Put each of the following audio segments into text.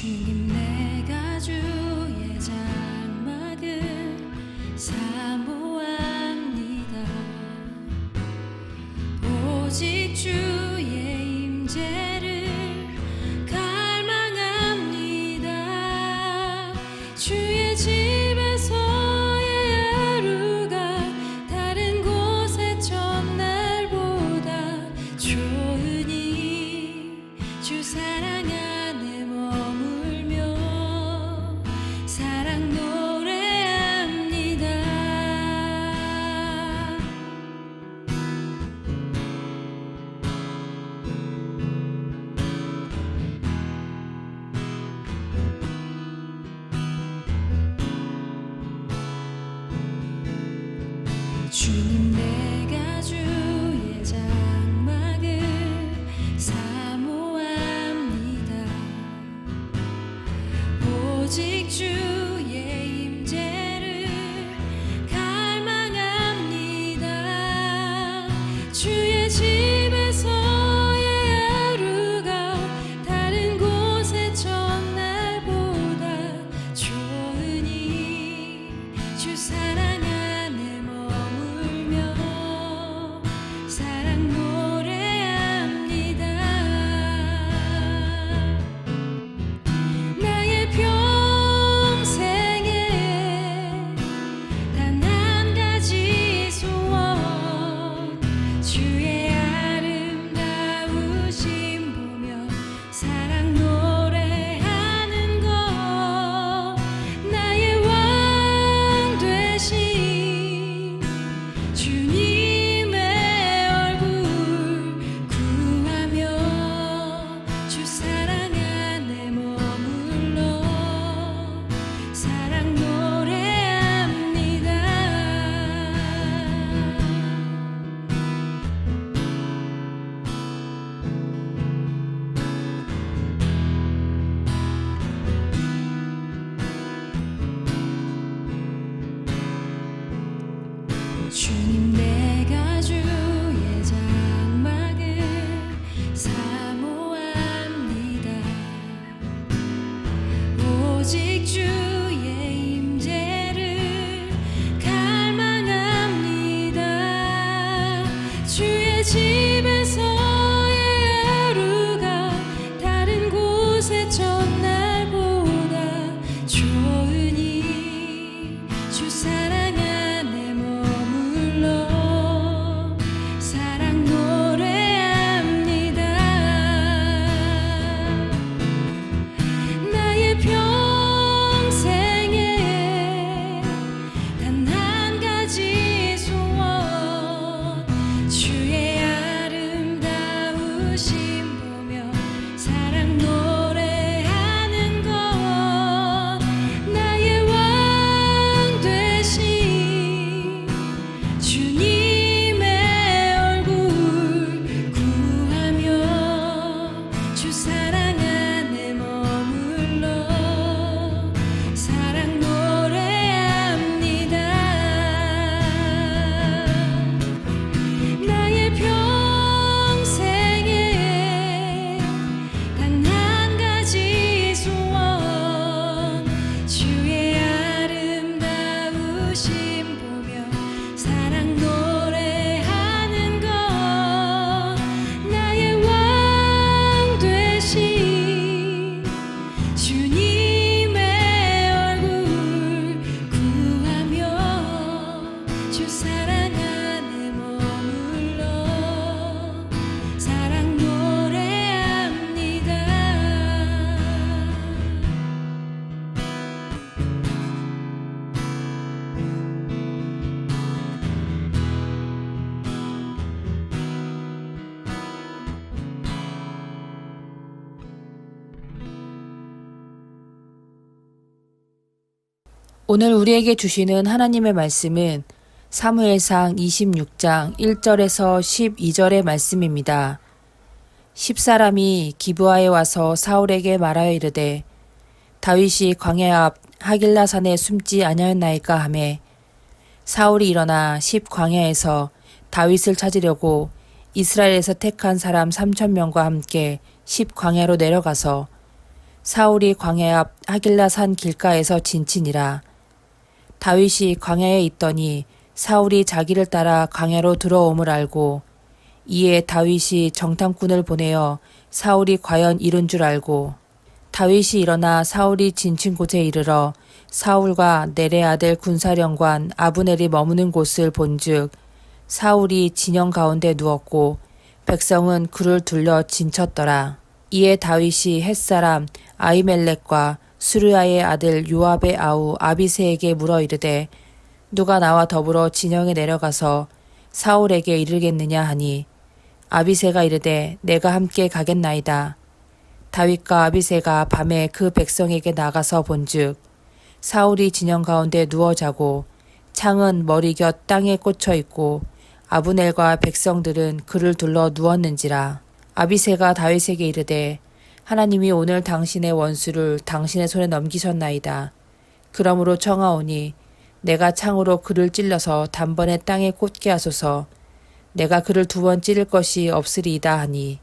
주님 내가 주의 장막을 사모합니다. 오직 주의 임재를 갈망합니다. 주의 집에서의 하루가 다른 곳의 첫날보다 좋으니 주 사랑 안에 머물며 사랑 노래합니다. 주님 내가 주의 장막을 사모합니다. 오직 주의 임재를 갈망합니다. 주의 집에서의 하루가 다른 곳의 첫날보다 좋으니 주 사랑 안에 머물며 사랑 노래합니다. 나의 평생에 단 한 가지 소원 주의 아름다우심 보며 사랑 노래하는 것 나의 왕 되신 주님의 얼굴 구하며 주 사랑 안에 머물러 사랑 노래합니다. 주님 내가 주의 장막을 사모합니다. 오직 주의 임재를 갈망합니다. 주의 집에서의 하루가 다른 곳의 첫날보다 좋으니 주 사랑 안에 머물러 사랑 노래합니다. 나의 평생에 단 한 가지 소원 주의 아름다우심 보며 사랑 노래하는 것 나의 왕 되신 주님의 얼굴 구하며 주 사랑 안에 머물러 사랑 노래합니다. 나의 평생에 단 한 가지 소원 주의 아름다우심 보며 사랑 노래하는 것 나의 왕 되신 주님의 얼굴 구하며 주 사랑 안에 머물러 사랑 노래합니다. 오늘 우리에게 주시는 하나님의 말씀은 사무엘상 26장 1절에서 12절의 말씀입니다. 10사람이 기브아에 와서 사울에게 말하여 이르되 다윗이 광야 앞 하길라산에 숨지 아니하였나이까 하매 사울이 일어나 10광야에서 다윗을 찾으려고 이스라엘에서 택한 사람 3,000명과 함께 10광야로 내려가서 사울이 광야 앞 하길라 산 길가에서 진치니라. 다윗이 광야에 있더니 사울이 자기를 따라 광야로 들어옴을 알고 이에 다윗이 정탐꾼을 보내어 사울이 과연 이른 줄 알고 다윗이 일어나 사울이 진친 곳에 이르러 사울과 네레 아들 군사령관 아브넬이 머무는 곳을 본즉 사울이 진영 가운데 누웠고 백성은 그를 둘러 진쳤더라. 이에 다윗이 햇사람 아히멜렉과 수르야의 아들 요압의 아우 아비새에게 물어 이르되 누가 나와 더불어 진영에 내려가서 사울에게 이르겠느냐 하니 아비새가 이르되 내가 함께 가겠나이다. 다윗과 아비새가 밤에 그 백성에게 나가서 본즉 사울이 진영 가운데 누워 자고 창은 머리 곁 땅에 꽂혀 있고 아브넬과 백성들은 그를 둘러 누웠는지라. 아비새가 다윗에게 이르되 하나님이 오늘 당신의 원수를 당신의 손에 넘기셨나이다. 그러므로 청하오니 내가 창으로 그를 찔러서 단번에 땅에 꽂게 하소서. 내가 그를 2번 찌를 것이 없으리이다 하니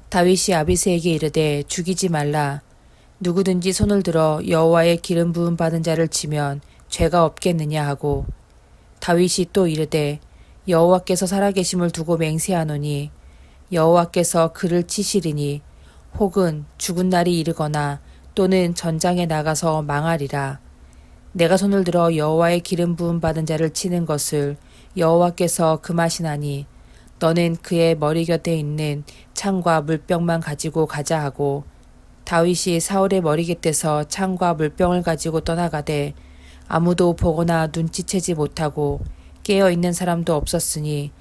다윗이 아비새에게 이르되 죽이지 말라. 누구든지 손을 들어 여호와의 기름 부음 받은 자를 치면 죄가 없겠느냐 하고 다윗이 또 이르되 여호와께서 살아계심을 두고 맹세하노니 여호와께서 그를 치시리니 혹은 죽은 날이 이르거나 또는 전장에 나가서 망하리라. 내가 손을 들어 여호와의 기름 부음 받은 자를 치는 것을 여호와께서 금하시나니 너는 그의 머리 곁에 있는 창과 물병만 가지고 가자 하고 다윗이 사울의 머리 곁에서 창과 물병을 가지고 떠나가되 아무도 보거나 눈치채지 못하고 깨어 있는 사람도 없었으니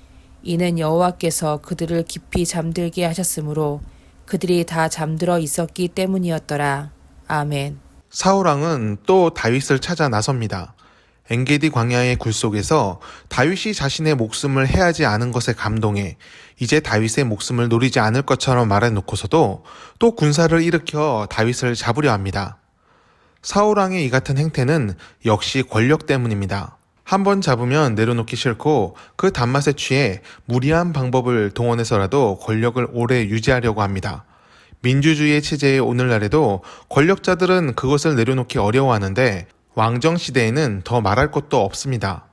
이는 여호와께서 그들을 깊이 잠들게 하셨으므로 그들이 다 잠들어 있었기 때문이었더라. 아멘. 사울왕은 또 다윗을 찾아 나섭니다. 엔게디 광야의 굴 속에서 다윗이 자신의 목숨을 해하지 않은 것에 감동해 이제 다윗의 목숨을 노리지 않을 것처럼 말해놓고서도 또 군사를 일으켜 다윗을 잡으려 합니다. 사울왕의 이 같은 행태는 역시 권력 때문입니다. 한번 잡으면 내려놓기 싫고 그 단맛에 취해 무리한 방법을 동원해서라도 권력을 오래 유지하려고 합니다. 민주주의의 체제의 오늘날에도 권력자들은 그것을 내려놓기 어려워하는데 왕정 시대에는 더 말할 것도 없습니다.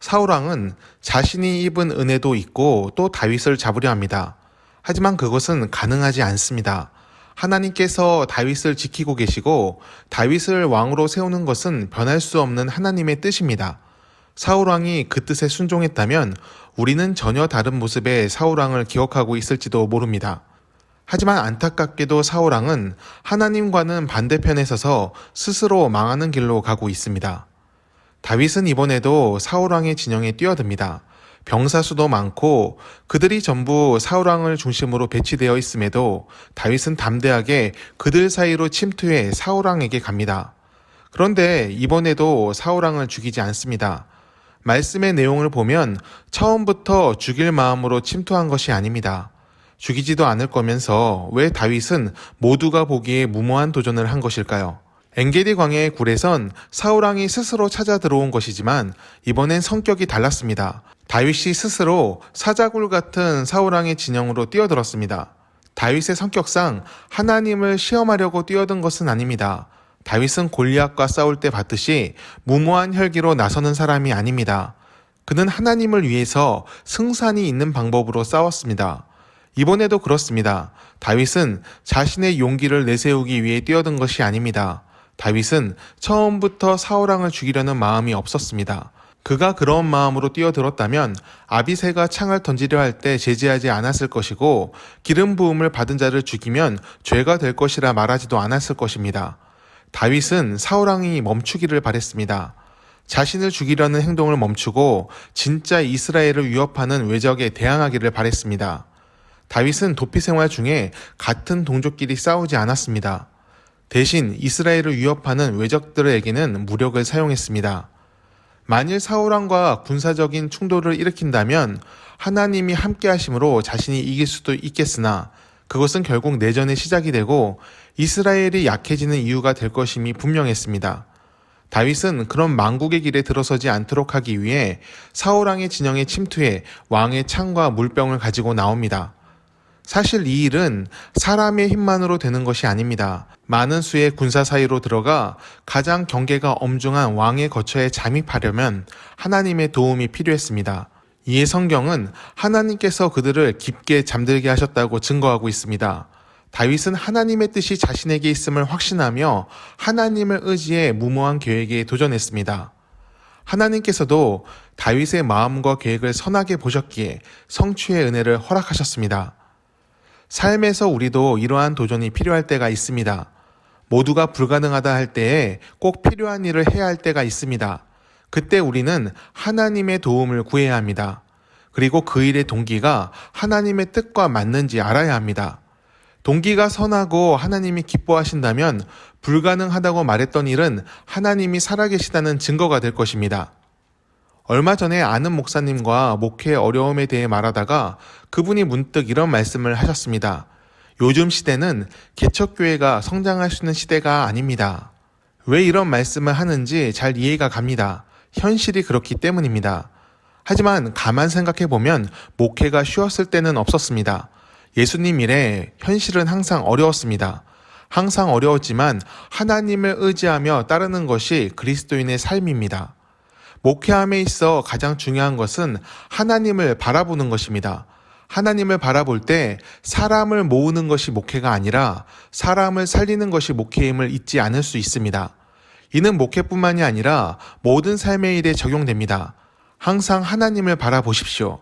사울왕은 자신이 입은 은혜도 있고 또 다윗을 잡으려 합니다. 하지만 그것은 가능하지 않습니다. 하나님께서 다윗을 지키고 계시고 다윗을 왕으로 세우는 것은 변할 수 없는 하나님의 뜻입니다. 사울왕이 그 뜻에 순종했다면 우리는 전혀 다른 모습의 사울왕을 기억하고 있을지도 모릅니다. 하지만 안타깝게도 사울왕은 하나님과는 반대편에 서서 스스로 망하는 길로 가고 있습니다. 다윗은 이번에도 사울왕의 진영에 뛰어듭니다. 병사 수도 많고 그들이 전부 사울왕을 중심으로 배치되어 있음에도 다윗은 담대하게 그들 사이로 침투해 사울왕에게 갑니다. 그런데 이번에도 사울왕을 죽이지 않습니다. 말씀의 내용을 보면 처음부터 죽일 마음으로 침투한 것이 아닙니다. 죽이지도 않을 거면서 왜 다윗은 모두가 보기에 무모한 도전을 한 것일까요? 엔게디 광야의 굴에선 사울왕이 스스로 찾아 들어온 것이지만 이번엔 성격이 달랐습니다. 다윗이 스스로 사자굴 같은 사울왕의 진영으로 뛰어들었습니다. 다윗의 성격상 하나님을 시험하려고 뛰어든 것은 아닙니다. 다윗은 골리앗과 싸울 때 봤듯이 무모한 혈기로 나서는 사람이 아닙니다. 그는 하나님을 위해서 승산이 있는 방법으로 싸웠습니다. 이번에도 그렇습니다. 다윗은 자신의 용기를 내세우기 위해 뛰어든 것이 아닙니다. 다윗은 처음부터 사울왕을 죽이려는 마음이 없었습니다. 그가 그런 마음으로 뛰어들었다면 아비새가 창을 던지려 할 때 제지하지 않았을 것이고 기름 부음을 받은 자를 죽이면 죄가 될 것이라 말하지도 않았을 것입니다. 다윗은 사울왕이 멈추기를 바랬습니다. 자신을 죽이려는 행동을 멈추고 진짜 이스라엘을 위협하는 외적에 대항하기를 바랬습니다. 다윗은 도피 생활 중에 같은 동족끼리 싸우지 않았습니다. 대신 이스라엘을 위협하는 외적들에게는 무력을 사용했습니다. 만일 사울왕과 군사적인 충돌을 일으킨다면 하나님이 함께 하심으로 자신이 이길 수도 있겠으나 그것은 결국 내전의 시작이 되고 이스라엘이 약해지는 이유가 될 것임이 분명했습니다. 다윗은 그런 망국의 길에 들어서지 않도록 하기 위해 사울왕의 진영에 침투해 왕의 창과 물병을 가지고 나옵니다. 사실 이 일은 사람의 힘만으로 되는 것이 아닙니다. 많은 수의 군사 사이로 들어가 가장 경계가 엄중한 왕의 거처에 잠입하려면 하나님의 도움이 필요했습니다. 이에 성경은 하나님께서 그들을 깊게 잠들게 하셨다고 증거하고 있습니다. 다윗은 하나님의 뜻이 자신에게 있음을 확신하며 하나님을 의지해 무모한 계획에 도전했습니다. 하나님께서도 다윗의 마음과 계획을 선하게 보셨기에 성취의 은혜를 허락하셨습니다. 삶에서 우리도 이러한 도전이 필요할 때가 있습니다. 모두가 불가능하다 할 때에 꼭 필요한 일을 해야 할 때가 있습니다. 그때 우리는 하나님의 도움을 구해야 합니다. 그리고 그 일의 동기가 하나님의 뜻과 맞는지 알아야 합니다. 동기가 선하고 하나님이 기뻐하신다면 불가능하다고 말했던 일은 하나님이 살아계시다는 증거가 될 것입니다. 얼마 전에 아는 목사님과 목회 어려움에 대해 말하다가 그분이 문득 이런 말씀을 하셨습니다. 요즘 시대는 개척교회가 성장할 수 있는 시대가 아닙니다. 왜 이런 말씀을 하는지 잘 이해가 갑니다. 현실이 그렇기 때문입니다. 하지만 가만 생각해보면 목회가 쉬웠을 때는 없었습니다. 예수님 일에 현실은 항상 어려웠습니다. 항상 어려웠지만 하나님을 의지하며 따르는 것이 그리스도인의 삶입니다. 목회함에 있어 가장 중요한 것은 하나님을 바라보는 것입니다. 하나님을 바라볼 때 사람을 모으는 것이 목회가 아니라 사람을 살리는 것이 목회임을 잊지 않을 수 있습니다. 이는 목회뿐만이 아니라 모든 삶의 일에 적용됩니다. 항상 하나님을 바라보십시오.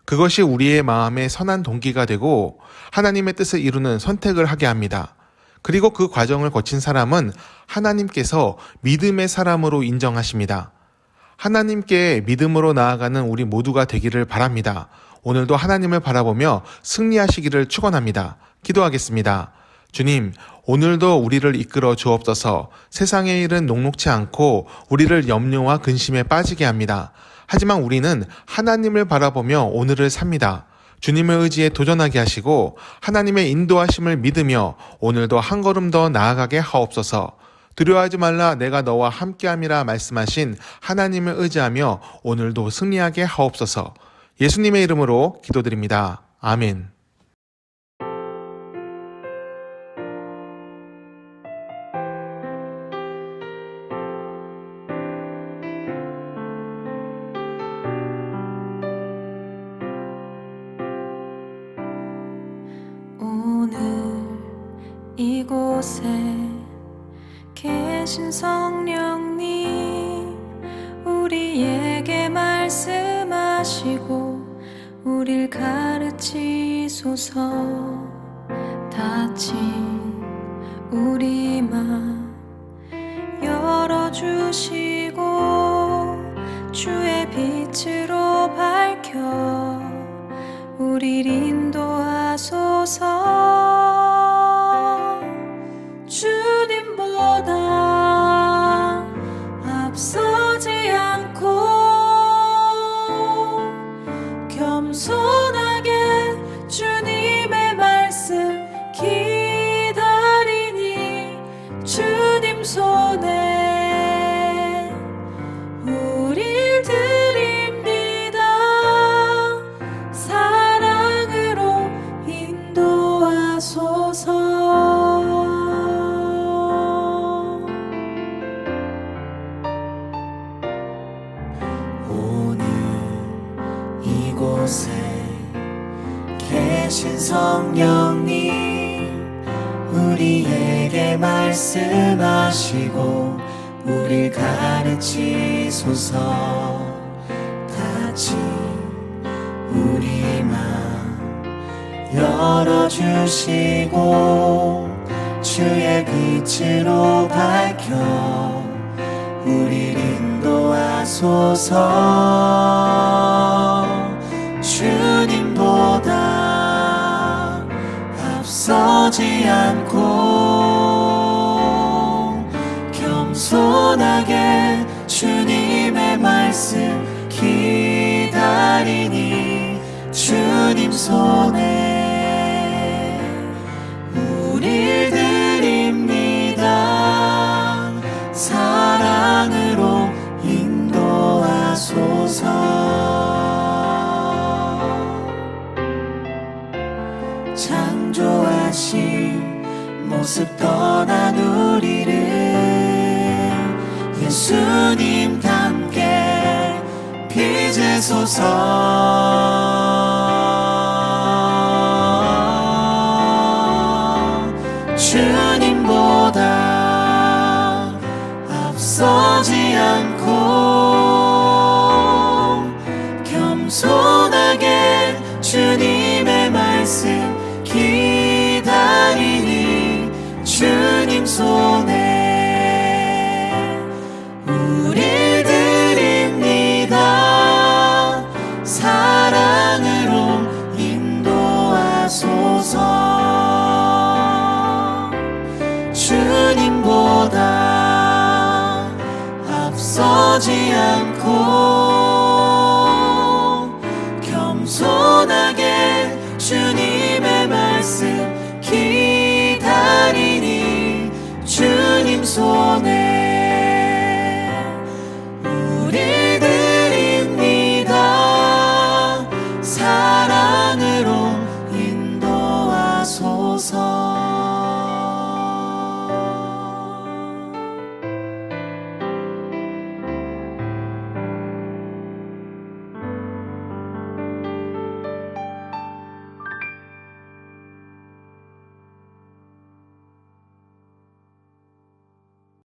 그것이 우리의 마음에 선한 동기가 되고 하나님의 뜻을 이루는 선택을 하게 합니다. 그리고 그 과정을 거친 사람은 하나님께서 믿음의 사람으로 인정하십니다. 하나님께 믿음으로 나아가는 우리 모두가 되기를 바랍니다. 오늘도 하나님을 바라보며 승리하시기를 축원합니다. 기도하겠습니다. 주님, 오늘도 우리를 이끌어 주옵소서. 세상의 일은 녹록치 않고 우리를 염려와 근심에 빠지게 합니다. 하지만 우리는 하나님을 바라보며 오늘을 삽니다. 주님의 의지에 도전하게 하시고 하나님의 인도하심을 믿으며 오늘도 한 걸음 더 나아가게 하옵소서. 두려워하지 말라 내가 너와 함께함이라 말씀하신 하나님을 의지하며 오늘도 승리하게 하옵소서. 예수님의 이름으로 기도드립니다. 아멘. 오늘 이곳에 계신 성령님 우리에게 말씀하시고 우릴 가르치소서. 닫힌 우리 맘 열어주시고 주의 빛으로 밝혀 우릴 인도하소서. 주님보다 앞서지 않고 겸손하게 주님의 말씀 기다리니 주님 손에 우릴 드립니다. 사랑으로 인도하소서. 오늘 이곳에 계신 성령님 우리에게 말씀하시고 우릴 가르치소서. 닫힌 우리 맘 열어주시고 주의 빛으로 밝혀 우릴 인도하소서. 주님보다 앞서지 않고 겸손하게 주님의 말씀 기다리니 주님 손에 우릴 드립니다. 사랑으로 인도하소서. 모습 떠난 우리를 예수님 함께 빚으소서. 주님보다 앞서지 않고 겸손하게 주님의 말씀 기다리니 주님 손에 우릴 드립니다. 사랑으로 인도하소서. 주님보다 앞서지 않고